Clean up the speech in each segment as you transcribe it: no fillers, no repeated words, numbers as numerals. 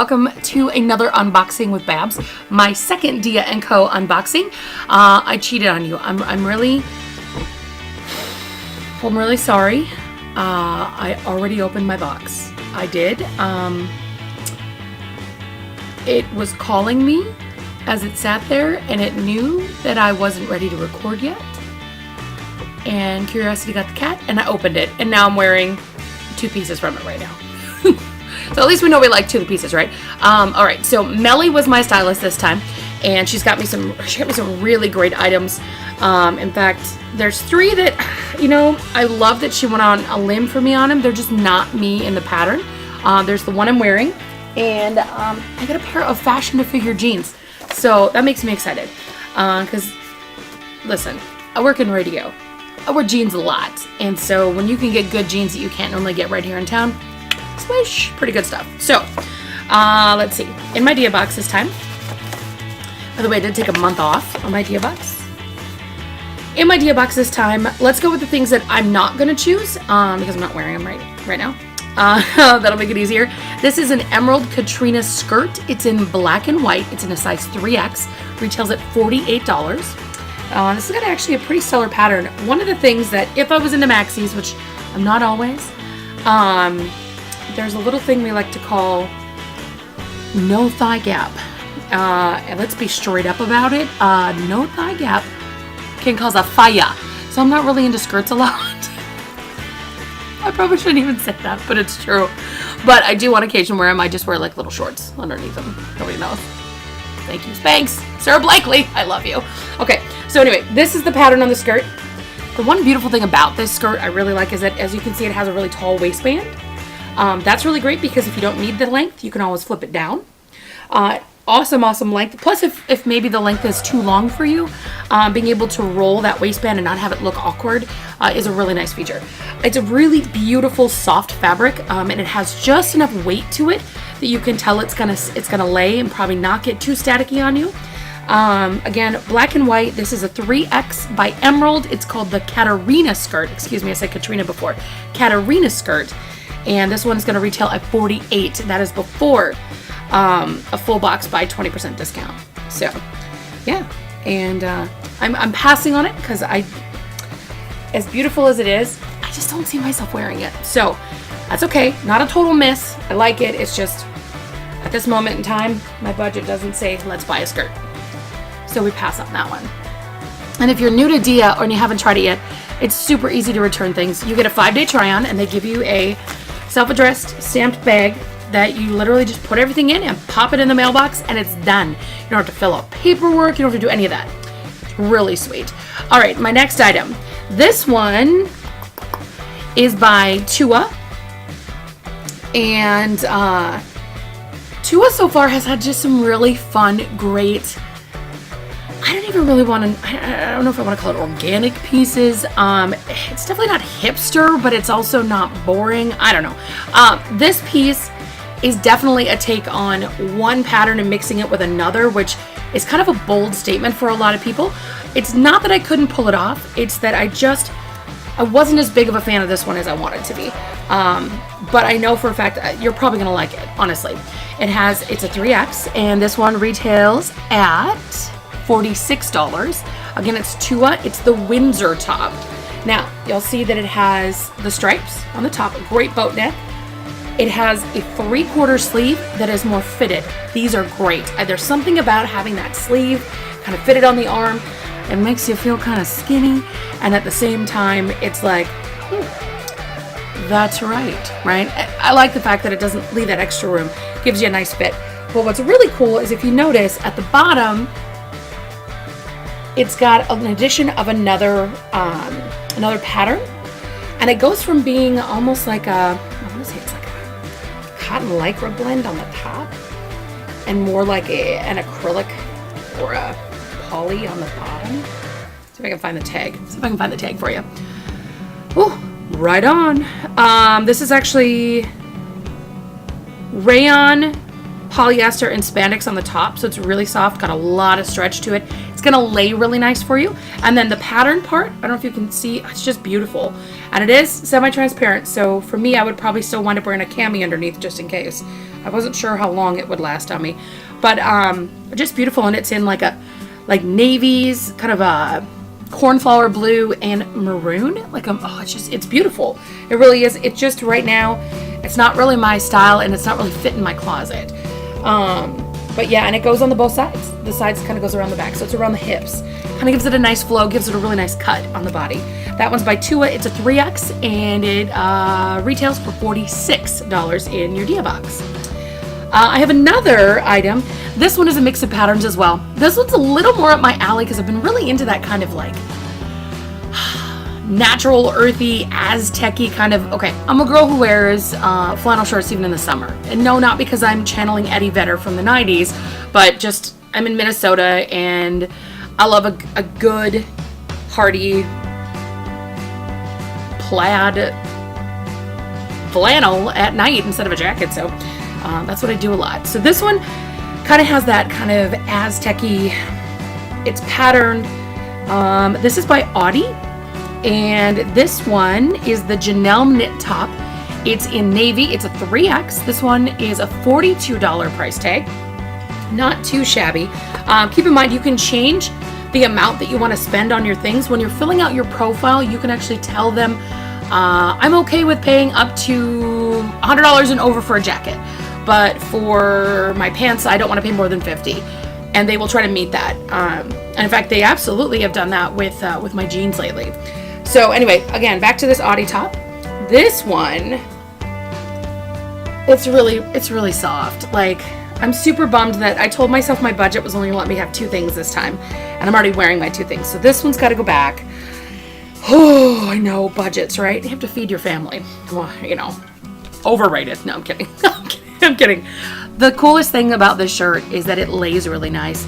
Welcome to another unboxing with Babs, my second DIA&CO unboxing. I cheated on you. I'm really sorry. I already opened my box. I did. It was calling me as it sat there, and it knew that I wasn't ready to record yet. And curiosity got the cat, and I opened it, and now I'm wearing 2 pieces from it right now. So at least we know we like 2 pieces, right? All right, so Melly was my stylist this time, and she got me some really great items. In fact, there's 3 that, you know, I love that she went on a limb for me on them. They're just not me in the pattern. There's the one I'm wearing, and I got a pair of fashion to figure jeans. So that makes me excited, because, listen, I work in radio. I wear jeans a lot, and so when you can get good jeans that you can't normally get right here in town, swish, pretty good stuff. So, let's see. In my DIA box this time, by the way, I did take a month off on my DIA box. In my DIA box this time, let's go with the things that I'm not going to choose, because I'm not wearing them right now. That'll make it easier. This is an Emerald Katrina skirt. It's in black and white. It's in a size 3X. Retails at $48. This has got actually a pretty stellar pattern. One of the things that, if I was into maxis, which I'm not always, there's a little thing we like to call no thigh gap. And let's be straight up about it. No thigh gap can cause a fire. So I'm not really into skirts a lot. I probably shouldn't even say that, but it's true. But I do on occasion wear them. I just wear like little shorts underneath them. Nobody knows. Thank you, Spanx. Sarah Blakely, I love you. Okay, so anyway, this is the pattern on the skirt. The one beautiful thing about this skirt I really like is that, as you can see, it has a really tall waistband. That's really great because if you don't need the length, you can always flip it down. Awesome length. Plus, if maybe the length is too long for you, being able to roll that waistband and not have it look awkward is a really nice feature. It's a really beautiful soft fabric, and it has just enough weight to it that you can tell it's gonna lay and probably not get too staticky on you. Again, black and white. This is a 3X by Emerald. It's called the Katarina skirt. Excuse me, I said Katrina before. Katarina skirt. And this one is going to retail at $48. That is before a full box by 20% discount. So, yeah. And I'm passing on it because as beautiful as it is, I just don't see myself wearing it. So, that's okay. Not a total miss. I like it. It's just, at this moment in time, my budget doesn't say, let's buy a skirt. So we pass on that one. And if you're new to DIA or you haven't tried it yet, it's super easy to return things. You get a 5-day try-on, and they give you a self-addressed stamped bag that you literally just put everything in and pop it in the mailbox, and it's done. You don't have to fill out paperwork. You don't have to do any of that. It's really sweet. All right, my next item. This one is by Tua. And Tua so far has had just some really fun, great, I don't even really want to, I don't know if I want to call it organic pieces. It's definitely not hipster, but it's also not boring. I don't know. This piece is definitely a take on one pattern and mixing it with another, which is kind of a bold statement for a lot of people. It's not that I couldn't pull it off. It's that I wasn't as big of a fan of this one as I wanted to be. But I know for a fact you're probably going to like it, honestly. It's a 3X, and this one retails at $46. Again, it's Tua. It's the Windsor top. Now, you'll see that it has the stripes on the top, a great boat neck. It has a 3/4 sleeve that is more fitted. These are great. There's something about having that sleeve kind of fitted on the arm. It makes you feel kind of skinny, and at the same time, it's like, that's right? I like the fact that it doesn't leave that extra room. Gives you a nice fit. But what's really cool is if you notice at the bottom, it's got an addition of another pattern, and it goes from being almost like I want to say it's like a cotton lycra blend on the top, and more like an acrylic or a poly on the bottom. See if I can find the tag. See if I can find the tag for you. Oh, right on. This is actually rayon, polyester, and spandex on the top, so it's really soft, got a lot of stretch to it. It's gonna lay really nice for you. And then the pattern part, I don't know if you can see, it's just beautiful. And it is semi-transparent, so for me, I would probably still wind up wearing a cami underneath just in case. I wasn't sure how long it would last on me, but just beautiful. And it's in like navies, kind of a cornflower blue and maroon. It's beautiful. It really is. It just right now, it's not really my style, and it's not really fit in my closet. But yeah, and it goes on both sides. The sides kind of goes around the back, so it's around the hips. Kind of gives it a nice flow, gives it a really nice cut on the body. That one's by Tua. It's a 3X, and it retails for $46 in your DIA box. I have another item. This one is a mix of patterns as well. This one's a little more up my alley because I've been really into that kind of like natural, earthy, Aztec-y kind of. Okay, I'm a girl who wears flannel shirts even in the summer. And no, not because I'm channeling Eddie Vedder from the 90s, but just I'm in Minnesota and I love a good, hearty, plaid flannel at night instead of a jacket. So that's what I do a lot. So this one kind of has that kind of Aztec-y, it's patterned. This is by Audi. And this one is the Janelle knit top. It's in navy. It's a 3X. This one is a $42 price tag. Not too shabby. Keep in mind, you can change the amount that you want to spend on your things. When you're filling out your profile, you can actually tell them, I'm okay with paying up to $100 and over for a jacket, but for my pants, I don't want to pay more than $50. And they will try to meet that. And in fact, they absolutely have done that with my jeans lately. So anyway, again, back to this Audi top. This one, it's really soft. Like, I'm super bummed that I told myself my budget was only going to let me have 2 things this time, and I'm already wearing my 2 things. So this one's got to go back. Oh, I know, budgets, right? You have to feed your family. Well, you know, overrated. No, I'm kidding. I'm kidding. The coolest thing about this shirt is that it lays really nice.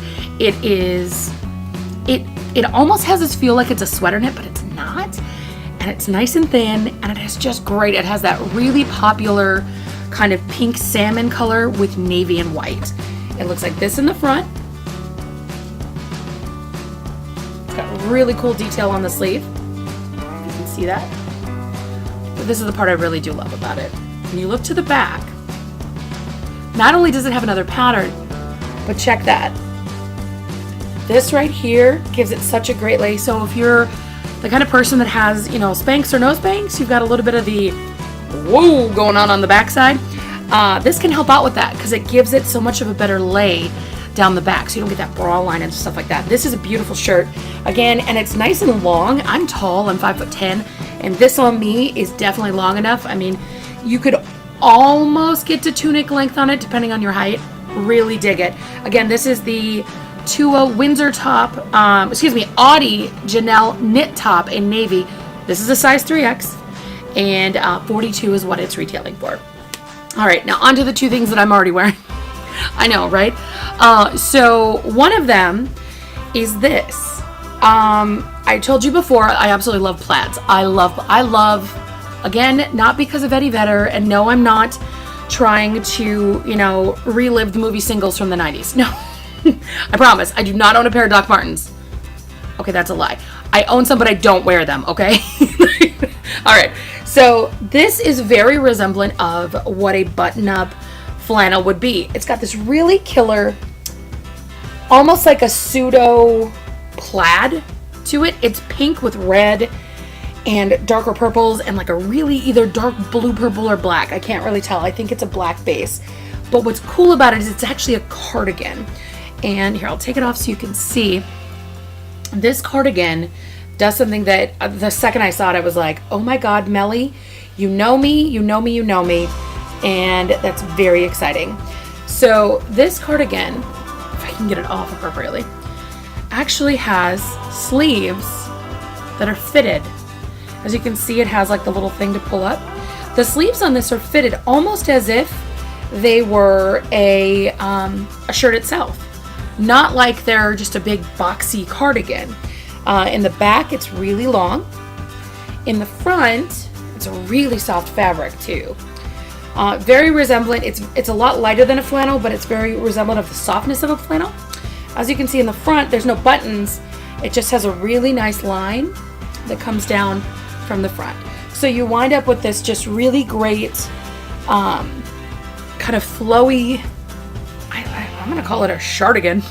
It almost has this feel like it's a sweater knit, but it's not. And it's nice and thin, and it is just great. It has that really popular kind of pink salmon color with navy and white. It looks like this in the front. It's got really cool detail on the sleeve. You can see that. But this is the part I really do love about it. When you look to the back, not only does it have another pattern, but check that. This right here gives it such a great lay. So if you're the kind of person that has, you know, Spanx or no Spanx, you've got a little bit of the whoa going on the backside. This can help out with that because it gives it so much of a better lay down the back, so you don't get that bra line and stuff like that. This is a beautiful shirt, again, and it's nice and long. I'm tall, I'm 5'10", and this on me is definitely long enough. I mean, you could almost get to tunic length on it depending on your height. Really dig it. Again, this is the Tua Windsor top, Audi Janelle knit top in navy. This is a size 3X, and $42 is what it's retailing for. All right, now on to the 2 things that I'm already wearing. I know, right? So one of them is this. I told you before, I absolutely love plaids. I love, again, not because of Eddie Vedder, and no, I'm not trying to, you know, relive the movie Singles from the 90s. No. I promise, I do not own a pair of Doc Martens. Okay, that's a lie. I own some, but I don't wear them, okay? All right, so this is very resemblant of what a button-up flannel would be. It's got this really killer, almost like a pseudo plaid to it. It's pink with red and darker purples and like a really either dark blue, purple, or black. I can't really tell. I think it's a black base. But what's cool about it is it's actually a cardigan. And here, I'll take it off so you can see. This cardigan does something that the second I saw it, I was like, oh my God, Melly, you know me, you know me, you know me. And that's very exciting. So this cardigan, if I can get it off appropriately, actually has sleeves that are fitted. As you can see, it has like the little thing to pull up. The sleeves on this are fitted almost as if they were a shirt itself. Not like they're just a big boxy cardigan. In the back, it's really long. In the front, it's a really soft fabric too. Very resemblant. It's a lot lighter than a flannel, but it's very resemblant of the softness of a flannel. As you can see in the front, there's no buttons. It just has a really nice line that comes down from the front. So you wind up with this just really great kind of flowy, I'm going to call it a shardigan.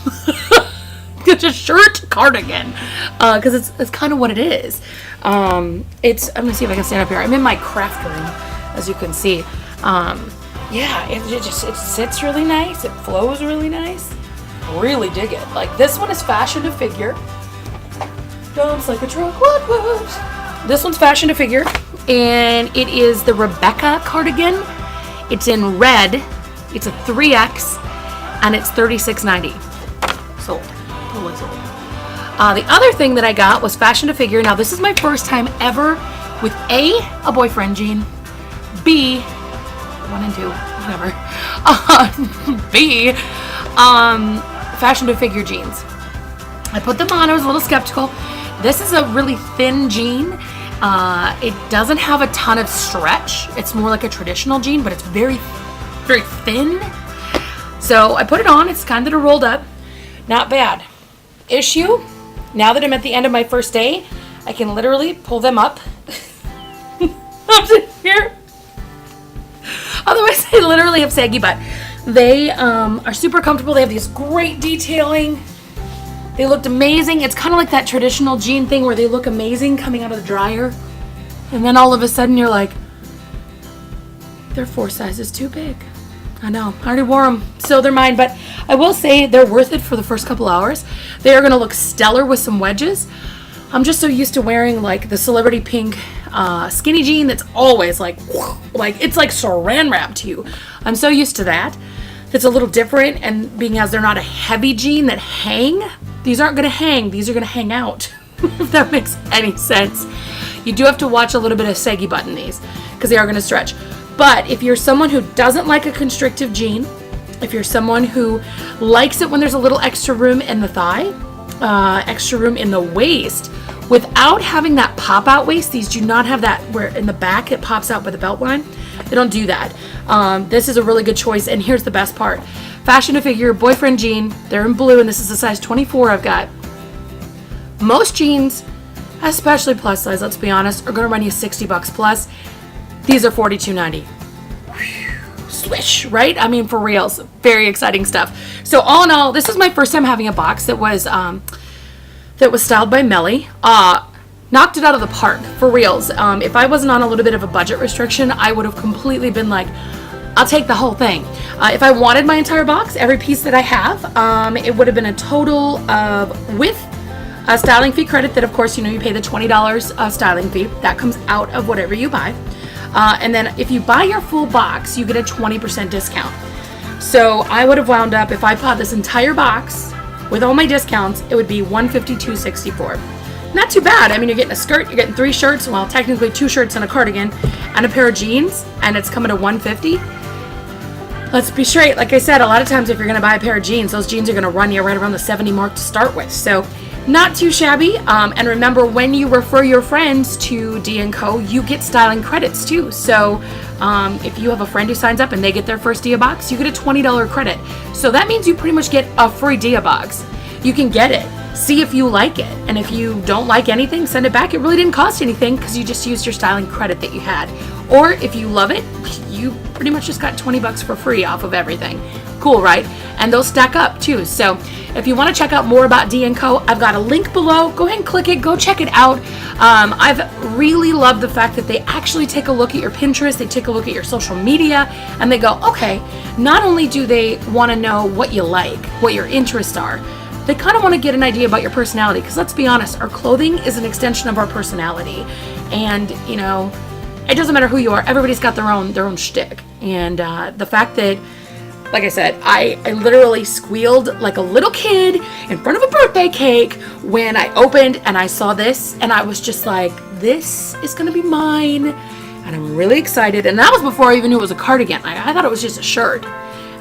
It's a shirt cardigan, because it's kind of what it is. I'm going to see if I can stand up here. I'm in my craft room, as you can see. Yeah, it sits really nice. It flows really nice. Really dig it. Like, this one is fashion to figure. Dumps like a truck. What? This one's fashion to figure, and it is the Rebecca cardigan. It's in red. It's a 3X, and it's $36.90. Sold. Totally sold. The other thing that I got was fashion to figure. Now, this is my first time ever with A boyfriend jean, B, 1 and 2, whatever, B, fashion to figure jeans. I put them on. I was a little skeptical. This is a really thin jean. It doesn't have a ton of stretch. It's more like a traditional jean, but it's very, very thin. So I put it on. It's kind of rolled up. Not bad. Issue, now that I'm at the end of my first day, I can literally pull them up. I'm sitting here. Otherwise, I literally have saggy butt. They are super comfortable. They have these great detailing. They looked amazing. It's kind of like that traditional jean thing where they look amazing coming out of the dryer. And then all of a sudden you're like, they're 4 sizes too big. I know, I already wore them, so they're mine, but I will say they're worth it for the first couple hours. They are going to look stellar with some wedges. I'm just so used to wearing like the celebrity pink skinny jean that's always like it's like saran wrap to you. I'm so used to that. That's a little different, and being as they're not a heavy jean that hang, these aren't going to hang, these are going to hang out, if that makes any sense. You do have to watch a little bit of saggy butt in these, because they are going to stretch. But if you're someone who doesn't like a constrictive jean, if you're someone who likes it when there's a little extra room in the thigh, extra room in the waist, without having that pop-out waist, these do not have that where in the back it pops out by the belt line. They don't do that. This is a really good choice, and here's the best part. Fashion to figure, boyfriend jean, they're in blue, and this is a size 24 I've got. Most jeans, especially plus size, let's be honest, are going to run you $60 plus. These are $42.90. Swish, right? I mean, for reals. Very exciting stuff. So all in all, this is my first time having a box that was styled by Melly. Knocked it out of the park, for reals. If I wasn't on a little bit of a budget restriction, I would have completely been like, I'll take the whole thing. If I wanted my entire box, every piece that I have, it would have been a total of, with a styling fee credit that, of course, you pay the $20 styling fee. That comes out of whatever you buy. And then if you buy your full box, you get a 20% discount. So I would have wound up, if I bought this entire box with all my discounts, it would be $152.64. Not too bad. I mean, you're getting a skirt, you're getting 3 shirts, well, technically 2 shirts and a cardigan, and a pair of jeans, and it's coming to $150. Let's be straight. Like I said, a lot of times if you're going to buy a pair of jeans, those jeans are going to run you right around the 70 mark to start with. So not too shabby. And remember, when you refer your friends to DIA&CO, you get styling credits too. So if you have a friend who signs up and they get their first DIA box, you get a $20 credit. So that means you pretty much get a free DIA box. You can get it, see if you like it, and if you don't like anything, send it back. It really didn't cost anything because you just used your styling credit that you had. Or if you love it, you pretty much just got $20 for free off of everything. Cool, right? And those stack up too. So if you want to check out more about DIA&CO, I've got a link below. Go ahead and click it. Go check it out. I've really loved the fact that they actually take a look at your Pinterest, they take a look at your social media, and they go, okay, not only do they want to know what you like, what your interests are, they kind of want to get an idea about your personality, because let's be honest, our clothing is an extension of our personality. And, it doesn't matter who you are. Everybody's got their own shtick. And the fact that, like I said, I literally squealed like a little kid in front of a birthday cake when I opened and I saw this, and I was just like, this is going to be mine. And I'm really excited. And that was before I even knew it was a cardigan. I thought it was just a shirt.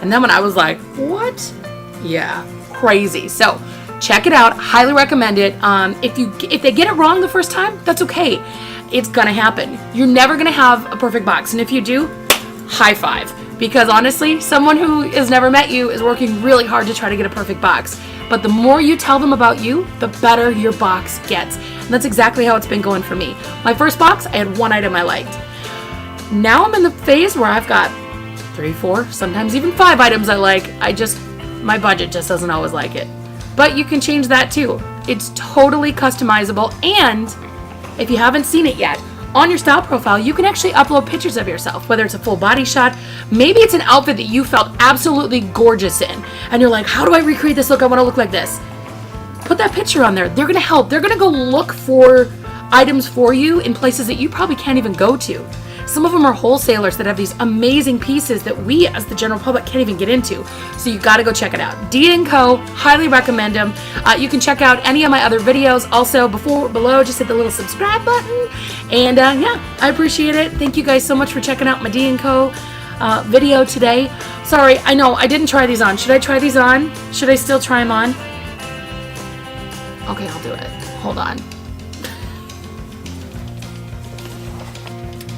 And then when I was like, what? Yeah, crazy. So check it out. Highly recommend it. If they get it wrong the first time, that's okay. It's gonna happen. You're never gonna have a perfect box, and if you do, high five, because honestly, someone who has never met you is working really hard to try to get a perfect box. But the more you tell them about you, the better your box gets. And that's exactly how it's been going for me. My first box, I had one item I liked. Now I'm in the phase where I've got 3, 4, sometimes even 5 items I like. My budget just doesn't always like it. But you can change that too. It's totally customizable, and if you haven't seen it yet, on your style profile, you can actually upload pictures of yourself, whether it's a full body shot, maybe it's an outfit that you felt absolutely gorgeous in, and you're like, how do I recreate this look? I want to look like this. Put that picture on there. They're going to help. They're going to go look for items for you in places that you probably can't even go to. Some of them are wholesalers that have these amazing pieces that we as the general public can't even get into. So you got to go check it out. DIA&CO, highly recommend them. You can check out any of my other videos. Also, below, just hit the little subscribe button. And yeah, I appreciate it. Thank you guys so much for checking out my DIA&CO video today. Sorry, I know I didn't try these on. Should I try these on? Should I still try them on? Okay, I'll do it. Hold on.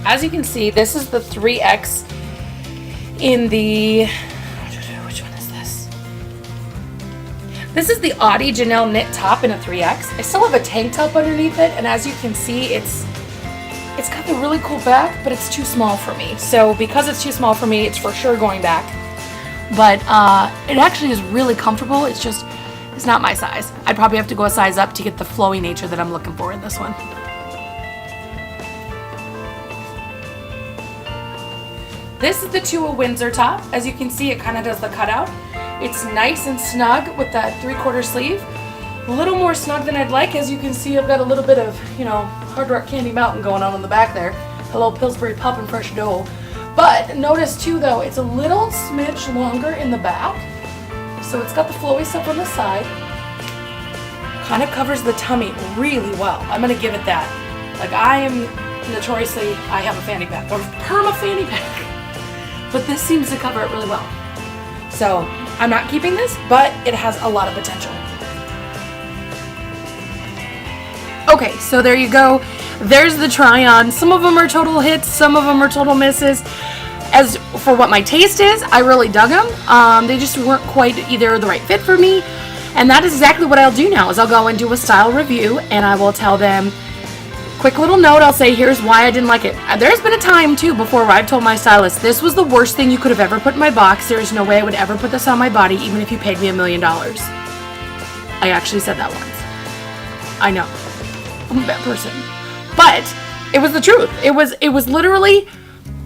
As you can see, this is the 3X in the, which one is this? This is the Audie Janelle knit top in a 3X. I still have a tank top underneath it, and as you can see, it's got the really cool back, but it's too small for me. So because it's too small for me, it's for sure going back. But it actually is really comfortable. It's not my size. I'd probably have to go a size up to get the flowy nature that I'm looking for in this one. This is the Tua Windsor top. As you can see, it kind of does the cutout. It's nice and snug with that 3/4 sleeve. A little more snug than I'd like. As you can see, I've got a little bit of, Hard Rock Candy Mountain going on in the back there. Hello, Pillsbury Poppin' Fresh Dough. But notice too, though, it's a little smidge longer in the back. So it's got the flowy stuff on the side. Kind of covers the tummy really well. I'm going to give it that. Like, I am notoriously, I have a fanny pack, or perma fanny pack. But this seems to cover it really well. So I'm not keeping this, but it has a lot of potential. Okay, so there you go. There's the try-on. Some of them are total hits, some of them are total misses. As for what my taste is, I really dug them. They just weren't quite either the right fit for me. And that is exactly what I'll do now, is I'll go and do a style review, and I will tell them, quick little note, I'll say, here's why I didn't like it. There's been a time, too, before where I've told my stylist, this was the worst thing you could have ever put in my box. There is no way I would ever put this on my body, even if you paid me $1 million. I actually said that once. I know. I'm a bad person. But it was the truth. It was literally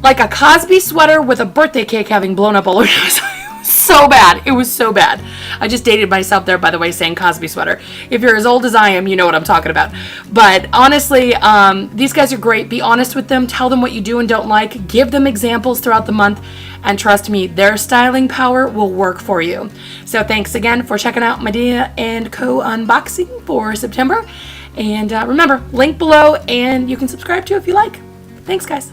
like a Cosby sweater with a birthday cake having blown up all over it. So bad. It was so bad. I just dated myself there, by the way, saying Cosby sweater. If you're as old as I am, you know what I'm talking about. But honestly, these guys are great. Be honest with them. Tell them what you do and don't like. Give them examples throughout the month. And trust me, their styling power will work for you. So thanks again for checking out my DIA&CO unboxing for September. And remember, link below, and you can subscribe too if you like. Thanks, guys.